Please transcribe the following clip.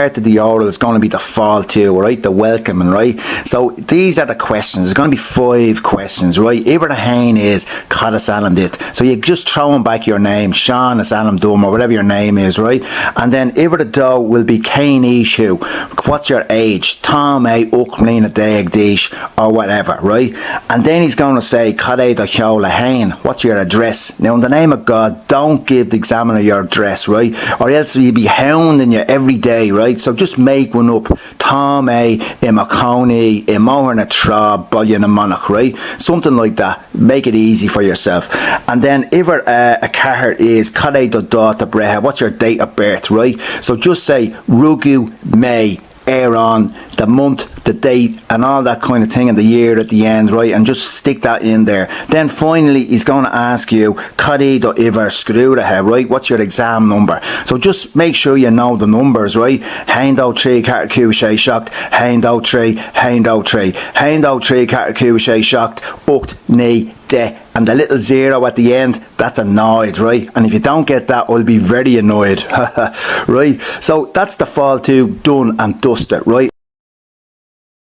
Part of the oral is going to be the Fáiltiú, right? The welcoming, right? So these are the questions. There's going to be 5 questions, right? Iver the hain is Cad is Alan dit. So you just throw him back your name, Sean is Alan Dum, or whatever your name is, right? And then iver the do will be Cainte. What's your age? Tom A. Ukmlina Deag Dish, or whatever, right? And then he's going to say Cad da Chola Hain. What's your address? Now, in the name of God, don't give the examiner your address, right? Or else he'll be hounding you every day, right? So just make one up. Tom A. Imaconi, Imohern a Trab, Bullion a Monarch, right? Something like that. Make it easy for yourself. And then iver a card is Cade do Dota Breha. What's your date of birth, right? So just say Rugu May. On the month, the date, and all that kind of thing, and the year at the end, right? And just stick that in there. Then finally, he's going to ask you, Cadi do Iver Scrúdú, right? What's your exam number? So just make sure you know the numbers, right? Haindo 3 Cainte sé shocked, Haindo 3, Haindo 3, Haindo 3 Cainte sé shocked, Ucht Ni De. And the little 0 at the end, that's annoyed, right? And if you don't get that, I'll be very annoyed, right? So that's the Fáiltiú done and dusted, right?